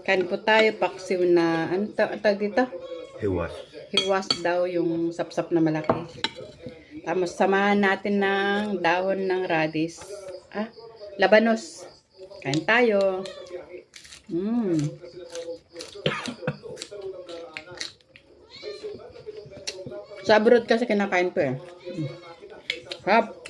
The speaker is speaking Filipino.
Kain po tayo, paksiw na, ano tawag dito? Hiwas. Hiwas daw yung sapsap na malaki. Tapos samahan natin ng dahon ng radish. Labanos. Kain tayo. Sa abroad kasi kinakain ko eh. Hap.